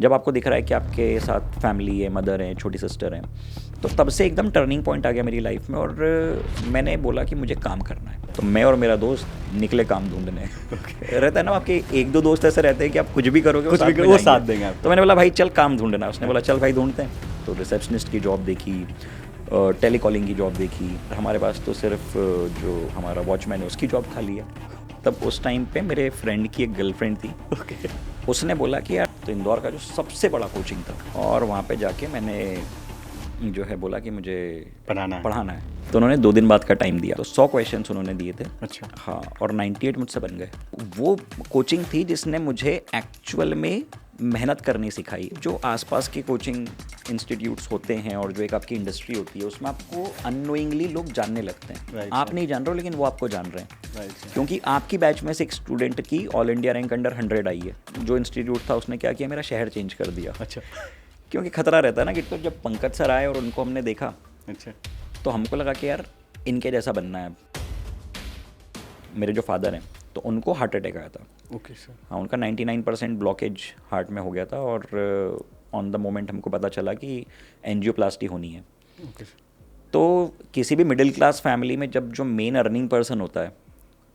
जब आपको दिख रहा है कि आपके साथ फैमिली है, मदर है, छोटी सिस्टर है, तो तब से एकदम टर्निंग पॉइंट आ गया मेरी लाइफ में और मैंने बोला कि मुझे काम करना है। तो मैं और मेरा दोस्त निकले काम ढूंढने। रहता है ना, आपके एक दो दोस्त ऐसे रहते हैं कि आप कुछ भी करोगे वो साथ देंगे आप। तो मैंने बोला भाई चल काम ढूंढना। उसने बोला चल भाई ढूंढते हैं। तो रिसेप्शनिस्ट की जॉब देखी, टेलीकॉलिंग की जॉब देखी। हमारे पास तो सिर्फ जो हमारा वॉचमैन है उसकी जॉब खाली है। तब उस टाइम पे मेरे फ्रेंड की एक गर्लफ्रेंड थी। उसने बोला कि यार तो इंदौर का जो सबसे बड़ा कोचिंग था और वहाँ पे जाके मैंने जो है बोला कि मुझे पढ़ाना है। तो उन्होंने 2 दिन बाद का टाइम दिया। तो 100 क्वेश्चंस उन्होंने दिए थे। अच्छा। हाँ, और 98 मुझसे बन गए। वो कोचिंग थी जिसने मुझे एक्चुअल में मेहनत करनी सिखाई। जो आसपास के कोचिंग इंस्टीट्यूट्स होते हैं और जो एक आपकी इंडस्ट्री होती है उसमें आपको अननोइंगली लोग जानने लगते हैं। आप नहीं जान रहे हो लेकिन वो आपको जान रहे हैं। क्योंकि आपकी बैच में से एक स्टूडेंट की ऑल इंडिया रैंक अंडर 100 आई है। जो इंस्टीट्यूट था उसने क्या किया, मेरा शहर चेंज कर दिया। अच्छा। क्योंकि खतरा रहता है ना कि तो जब पंकज सर आए और उनको हमने देखा, अच्छा, तो हमको लगा कि यार इनके जैसा बनना है। मेरे जो फादर हैं तो उनको हार्ट अटैक आया था। Okay sir. हाँ, उनका 99% ब्लॉकेज हार्ट में हो गया था और ऑन द मोमेंट हमको पता चला कि एंजियोप्लास्टी होनी है। Okay sir. तो किसी भी मिडिल क्लास फैमिली में जब जो मेन अर्निंग पर्सन होता है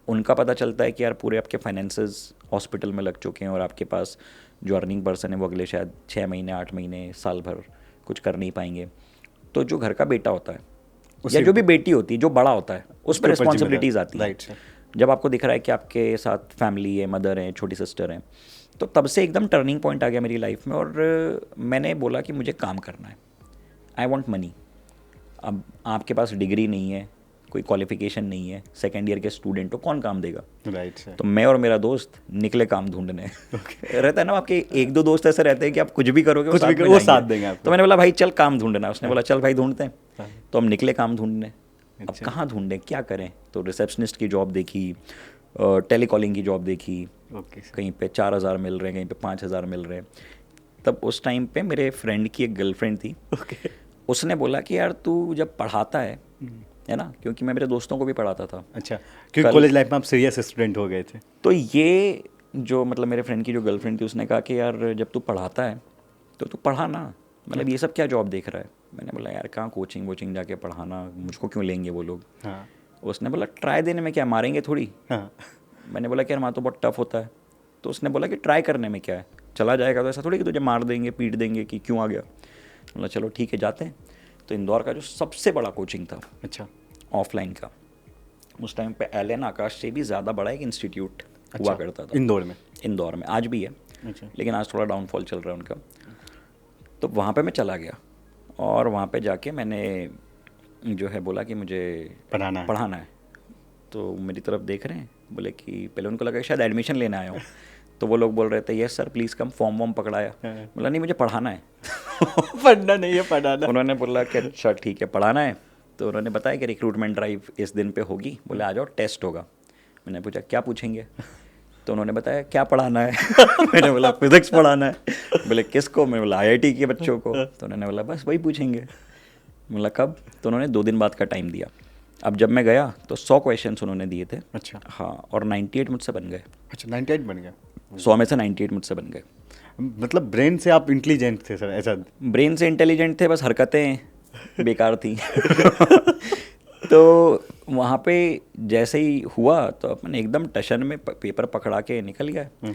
उनका पता चलता है कि यार पूरे आपके फाइनेंसेस हॉस्पिटल में लग चुके हैं और आपके पास जो अर्निंग पर्सन है वो अगले शायद 6 महीने, 8 महीने, साल भर कुछ कर नहीं पाएंगे। तो जो घर का बेटा होता है या जो भी बेटी होती है, जो बड़ा होता है, उस पर रिस्पॉन्सिबिलिटीज़ आती है। जब आपको दिख रहा है कि आपके साथ फैमिली है, मदर है, छोटी सिस्टर है, तो तब से एकदम टर्निंग पॉइंट आ गया मेरी लाइफ में और मैंने बोला कि मुझे काम करना है। I want money. अब आपके पास डिग्री नहीं है, कोई क्वालिफिकेशन नहीं है, सेकेंड ईयर के स्टूडेंट हो, कौन काम देगा? Right sir. तो मैं और मेरा दोस्त निकले काम ढूंढने। रहता है ना, आपके एक दो दोस्त ऐसे रहते हैं कि आप कुछ भी करोगे वो साथ देंगे आपको। तो मैंने बोला भाई चल काम ढूंढना। उसने बोला चल भाई ढूंढते हैं। तो हम निकले काम ढूंढने। अब कहाँ ढूंढें, क्या करें? तो रिसेप्शनिस्ट की जॉब देखी, टेलीकॉलिंग की जॉब देखी। कहीं पे 4,000 मिल रहे हैं, कहीं पे 5,000 मिल रहे हैं। तब उस टाइम पे मेरे फ्रेंड की एक गर्लफ्रेंड थी। उसने बोला कि यार तू जब पढ़ाता है ना, क्योंकि मैं मेरे दोस्तों को भी पढ़ाता था। अच्छा, क्योंकि कॉलेज लाइफ में आप सीरियस स्टूडेंट हो गए थे। तो ये जो मतलब मेरे फ्रेंड की जो गर्लफ्रेंड थी उसने कहा कि यार जब तू पढ़ाता है तो तू पढ़ाना, मतलब ये सब क्या जॉब देख रहा है? मैंने बोला यार कहाँ कोचिंग वोचिंग जाके पढ़ाना, मुझको क्यों लेंगे वो लोग? हाँ। उसने बोला ट्राई देने में क्या, मारेंगे थोड़ी। हाँ। मैंने बोला कि यार वहाँ तो बहुत टफ होता है। तो उसने बोला कि ट्राई करने में क्या है, चला जाएगा तो ऐसा थोड़ी कि तुझे मार देंगे, पीट देंगे कि क्यों आ गया। बोला चलो ठीक है जाते हैं। तो इंदौर का जो सबसे बड़ा कोचिंग था, अच्छा, ऑफलाइन का, उस टाइम पे एलन आकाश से भी ज़्यादा बड़ा एक इंस्टीट्यूट हुआ करता था इंदौर में। आज भी है। अच्छा। लेकिन आज थोड़ा डाउनफॉल चल रहा है उनका। तो वहाँ पे मैं चला गया और वहाँ पे जाके मैंने जो है बोला कि मुझे पढ़ाना है। तो मेरी तरफ देख रहे हैं, बोले कि पहले उनको लगा कि शायद एडमिशन लेने आया हूँ। तो वो लोग बोल रहे थे yes sir please come, form वॉर्म पकड़ाया। बोला नहीं मुझे पढ़ाना है। पढ़ना नहीं है, पढ़ाना। उन्होंने बोला कि अच्छा ठीक है पढ़ाना है। तो उन्होंने बताया कि रिक्रूटमेंट ड्राइव इस दिन पे होगी। बोले आ जाओ टेस्ट होगा। मैंने पूछा क्या पूछेंगे? तो उन्होंने बताया क्या पढ़ाना है। मैंने बोला फिजिक्स पढ़ाना है। बोले किसको? मैं बोला IIT के बच्चों को। तो उन्होंने बोला बस वही पूछेंगे। बोला कब? तो उन्होंने 2 दिन बाद का टाइम दिया। अब जब मैं गया तो 100 क्वेश्चंस उन्होंने दिए थे। अच्छा। हाँ, और 98 मुझसे बन गए। अच्छा, 98 बन गया। 100 में से 98 मुझसे बन गए। मतलब ब्रेन से आप इंटेलिजेंट थे सर? ऐसा? ब्रेन से इंटेलिजेंट थे, बस हरकतें बेकार थी। तो वहाँ पे जैसे ही हुआ तो अपन एकदम टशन में पेपर पकड़ा के निकल गए।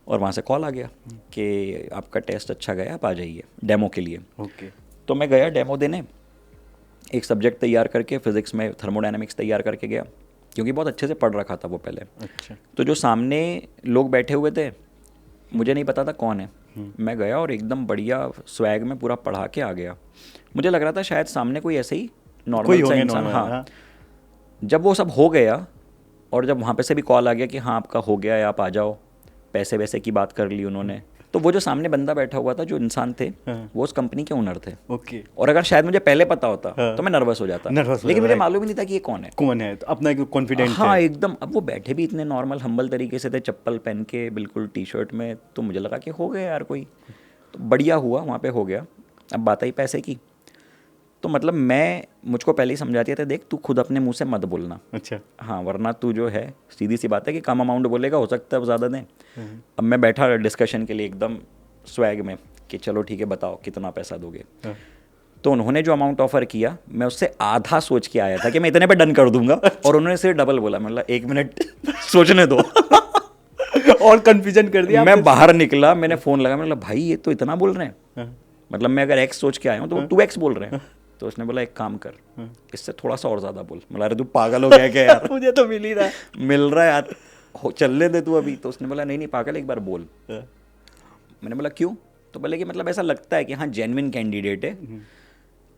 और वहाँ से कॉल आ गया कि आपका टेस्ट अच्छा गया, आप आ जाइए डेमो के लिए। ओके। तो मैं गया डेमो देने, एक सब्जेक्ट तैयार करके, फिज़िक्स में थर्मोडायनेमिक्स तैयार करके गया, क्योंकि बहुत अच्छे से पढ़ रखा था वो पहले। अच्छा। तो जो सामने लोग बैठे हुए थे मुझे नहीं पता था कौन है। मैं गया और एकदम बढ़िया स्वैग में पूरा पढ़ा के आ गया। मुझे लग रहा था शायद सामने कोई ऐसे ही नॉर्मल सा इंसान। हाँ। जब वो सब हो गया और जब वहाँ पे से भी कॉल आ गया कि हाँ आपका हो गया है, आप आ जाओ, पैसे वैसे की बात कर ली उन्होंने। तो वो जो सामने बंदा बैठा हुआ था, जो इंसान थे, वो उस कंपनी के ओनर थे। ओके। और अगर शायद मुझे पहले पता होता तो मैं नर्वस हो जाता। लेकिन मुझे मालूम ही नहीं था कि ये कौन है। तो अपना कॉन्फिडेंस। हाँ एकदम। अब वो बैठे भी इतने नॉर्मल हम्बल तरीके से थे, चप्पल पहन के बिल्कुल टी-शर्ट में। तो मुझे लगा कि हो गया यार कोई, तो बढ़िया हुआ वहाँ पे हो गया। अब बात आई पैसे की। तो मतलब मुझको पहले ही समझा दिया था, देख तू खुद अपने मुंह से मत बोलना। अच्छा। हाँ, वरना तू जो है सीधी सी बात है कि कम अमाउंट बोलेगा, हो सकता है ज़्यादा दें। अब मैं बैठा डिस्कशन के लिए एकदम स्वैग में कि चलो ठीक है बताओ कितना पैसा दोगे। हाँ। तो उन्होंने जो अमाउंट ऑफर किया मैं उससे आधा सोच के आया था कि मैं इतने पे डन कर दूंगा, और उन्होंने सिर्फ डबल बोला। मतलब 1 मिनट सोचने दो। और कंफ्यूजन कर दिया मैं आपने? बाहर निकला, मैंने फ़ोन लगा, मैंने बोला भाई ये तो इतना बोल रहे हैं, हाँ। मतलब मैं अगर एक्स सोच के आया हूँ तो वो 2x बोल रहे हैं। तो उसने बोला एक काम कर, इससे थोड़ा सा और ज़्यादा बोल। मतलब अरे तू पागल हो गया क्या यार, मुझे तो मिल ही रहा है। मिल रहा है यार, चलने दे तू अभी। तो उसने बोला नहीं नहीं पागल, एक बार बोल। हाँ। मैंने बोला क्यों? तो बोले कि मतलब ऐसा लगता है कि हाँ जेन्युइन कैंडिडेट है।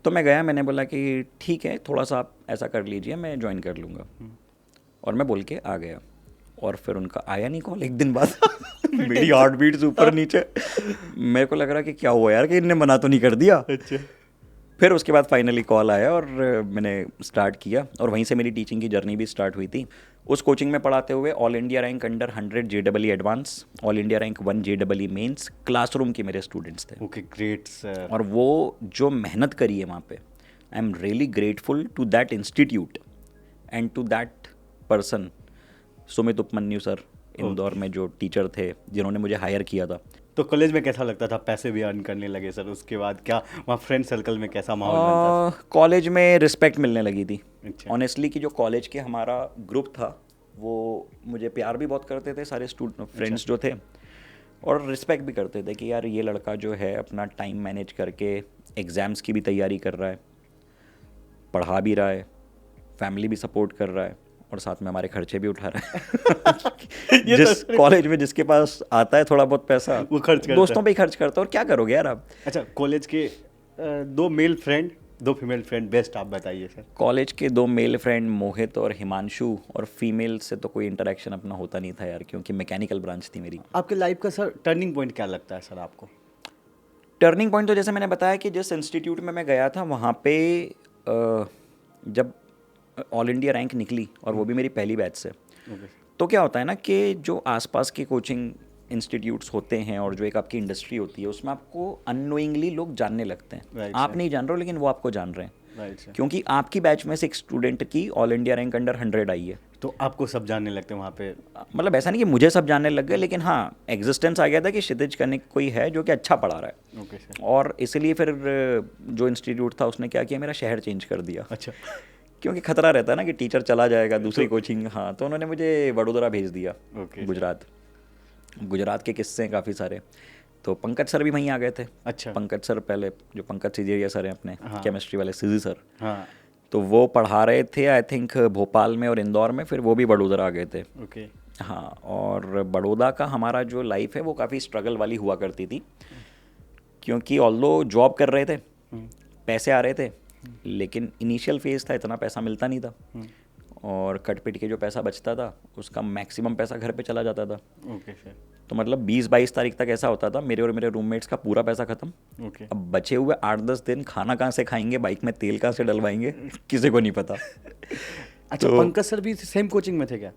तो मैं गया, मैंने बोला कि ठीक है थोड़ा सा आप ऐसा कर लीजिए, मैं ज्वाइन कर लूँगा। और मैं बोल के आ गया, और फिर उनका आया नहीं कॉल 1 दिन बाद। मेरी हार्ट बीट ऊपर नीचे, मेरे को लग रहा कि क्या हुआ यार कि इनने मना तो नहीं कर दिया। अच्छा। फिर उसके बाद फाइनली कॉल आया और मैंने स्टार्ट किया, और वहीं से मेरी टीचिंग की जर्नी भी स्टार्ट हुई थी। उस कोचिंग में पढ़ाते हुए all India rank under 100 JEE advance, all India rank 1 JEE mains classroom के मेरे स्टूडेंट्स थे। Okay great sir. और वो जो मेहनत करी है वहाँ पे, I am really grateful to that institute and to that person, Sumit Upmanyu sir, Indore में जो टीचर थे जिन्होंने मुझे हायर किया था। तो कॉलेज में कैसा लगता था? पैसे भी अर्न करने लगे सर, उसके बाद क्या वहाँ फ्रेंड सर्कल में कैसा माहौल बनता था? कॉलेज में रिस्पेक्ट मिलने लगी थी अच्छा। ऑनेस्टली, कि जो कॉलेज के हमारा ग्रुप था वो मुझे प्यार भी बहुत करते थे, सारे फ्रेंड्स जो थे, और रिस्पेक्ट भी करते थे कि यार ये लड़का जो है अपना टाइम मैनेज करके एग्ज़ाम्स की भी तैयारी कर रहा है, पढ़ा भी रहा है, फैमिली भी सपोर्ट कर रहा है, और साथ में हमारे खर्चे भी उठा रहा है। जिस कॉलेज में जिसके पास आता है थोड़ा बहुत पैसा वो खर्च करता दोस्तों पे ही खर्च करता है, और क्या करोगे यार आप। अच्छा, कॉलेज के 2 male friend 2 female friend best आप बताइए सर। कॉलेज के 2 मेल फ्रेंड मोहित और हिमांशु, और फीमेल से तो कोई इंटरेक्शन अपना होता नहीं था यार, क्योंकि मैकेनिकल ब्रांच थी मेरी। आपके लाइफ का सर टर्निंग पॉइंट क्या लगता है सर आपको? टर्निंग पॉइंट तो जैसे मैंने बताया कि जिस इंस्टीट्यूट में मैं गया था वहाँ पे जब ऑल इंडिया रैंक निकली, और वो भी मेरी पहली बैच से, ओके। तो क्या होता है ना कि जो आसपास के कोचिंग इंस्टीट्यूट्स होते हैं और जो एक आपकी इंडस्ट्री होती है उसमें आपको अननोइंगली लोग जानने लगते हैं। Right, आप sir. नहीं जान रहे हो लेकिन वो आपको जान रहे हैं, राइट सर। क्योंकि आपकी बैच में से एक स्टूडेंट की ऑल इंडिया रैंक अंडर 100 आई है। तो आपको सब जानने लगते हैं वहाँ पे? मतलब ऐसा नहीं कि मुझे सब जानने लग गए, लेकिन हाँ एग्जिस्टेंस आ गया था कि क्षितिज कनिक कोई है जो कि अच्छा पढ़ा रहा है। Okay sir. और इसलिए फिर जो इंस्टीट्यूट था उसने क्या किया, मेरा शहर चेंज कर दिया, अच्छा। क्योंकि खतरा रहता है ना कि टीचर चला जाएगा दूसरी कोचिंग। हाँ, तो उन्होंने मुझे वडोदरा भेज दिया, ओके। गुजरात। गुजरात के किस्से हैं काफ़ी सारे। तो पंकज सर भी वहीं आ गए थे। अच्छा। पंकज सर पहले, जो पंकज सिजेरिया सर हैं अपने हाँ। केमिस्ट्री वाले, सीजी सर, हाँ। तो वो पढ़ा रहे थे आई थिंक भोपाल में और इंदौर में, फिर वो भी बड़ोदरा आ गए थे। ओके। हाँ, और बड़ौदा का हमारा जो लाइफ है वो काफ़ी स्ट्रगल वाली हुआ करती थी, क्योंकि ऑल्दो जॉब कर रहे थे, पैसे आ रहे थे, लेकिन इनिशियल फेज़ था, इतना पैसा मिलता नहीं था, और कट पिट के जो पैसा बचता था उसका मैक्सिमम पैसा घर पे चला जाता था। Okay sir. तो मतलब 20-22 तारीख तक ऐसा होता था, मेरे और मेरे रूममेट्स का पूरा पैसा ख़त्म। ओके। अब बचे हुए 8-10 दिन खाना कहाँ से खाएंगे, बाइक में तेल कहाँ से डलवाएंगे, किसी को नहीं पता। अच्छा, तो- पंकज सर भी सेम कोचिंग में थे क्या?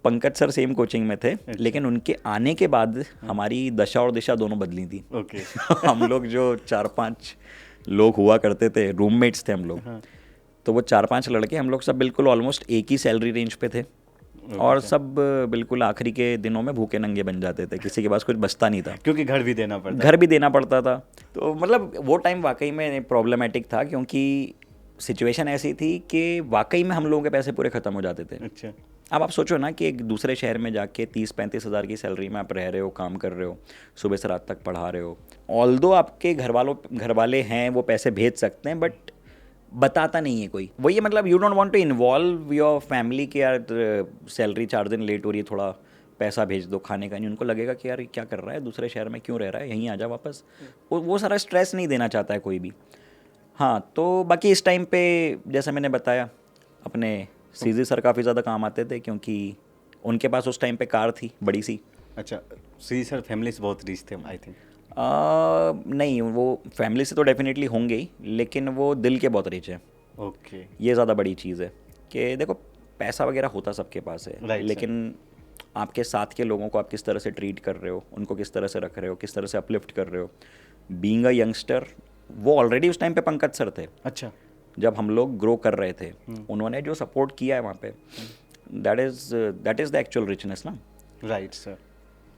पंकज सर सेम कोचिंग में थे, लेकिन उनके आने के बाद हमारी दशा और दिशा दोनों बदली थी। ओके। हम लोग जो 4-5 लोग हुआ करते थे, रूममेट्स थे हम लोग, हाँ। तो वो 4-5 लड़के, हम लोग सब बिल्कुल ऑलमोस्ट एक ही सैलरी रेंज पे थे, और सब बिल्कुल आखिरी के दिनों में भूखे नंगे बन जाते थे, किसी के पास कुछ बचता नहीं था, क्योंकि घर भी देना पड़ता। घर भी देना पड़ता था। तो मतलब वो टाइम वाकई में प्रॉब्लमेटिक था, क्योंकि सिचुएशन ऐसी थी कि वाकई में हम लोगों के पैसे पूरे ख़त्म हो जाते थे। अच्छा। अब आप सोचो ना कि एक दूसरे शहर में जाके 30-35 हज़ार की सैलरी में आप रह रहे हो, काम कर रहे हो, सुबह से रात तक पढ़ा रहे हो। ऑल्दो आपके घर वाले हैं वो पैसे भेज सकते हैं, बट बताता नहीं है कोई। वही मतलब you don't want to involve your family कि यार सैलरी 4 दिन लेट हो रही है, थोड़ा पैसा भेज दो खाने का। नहीं, उनको लगेगा कि यार ये क्या कर रहा है, दूसरे शहर में क्यों रह रहा है, यहीं आ जा वापस। वो सारा स्ट्रेस नहीं देना चाहता है कोई भी। हाँ, तो बाकी इस टाइम पे जैसे मैंने बताया, अपने सीजी सर काफ़ी ज़्यादा काम आते थे, क्योंकि उनके पास उस टाइम पे कार थी बड़ी सी। अच्छा, सी सर फैमिली से बहुत रिच थे आई थिंक। नहीं, वो फैमिली से तो डेफिनेटली होंगे ही, लेकिन वो दिल के बहुत रिच है। ओके। ये ज़्यादा बड़ी चीज़ है कि देखो पैसा वगैरह होता सबके पास है, Right, लेकिन आपके साथ के लोगों को आप किस तरह से ट्रीट कर रहे हो, उनको किस तरह से रख रहे हो, किस तरह से अपलिफ्ट कर रहे हो। बीइंग अ यंगस्टर, वो ऑलरेडी उस टाइम पे पंकज सर थे, अच्छा। जब हम लोग ग्रो कर रहे थे, उन्होंने जो सपोर्ट किया है वहाँ पे, that is the actual richness ना। Right sir.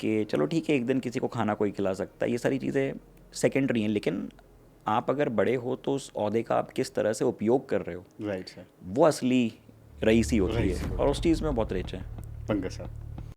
कि चलो ठीक है, एक दिन किसी को खाना कोई खिला सकता है, ये सारी चीज़ें सेकेंडरी हैं, लेकिन आप अगर बड़े हो तो उस ओहदे का आप किस तरह से उपयोग कर रहे हो, राइट सर। वो असली रईसी होती रईसी है, और उस चीज़ में बहुत रिच है। पंकज साहब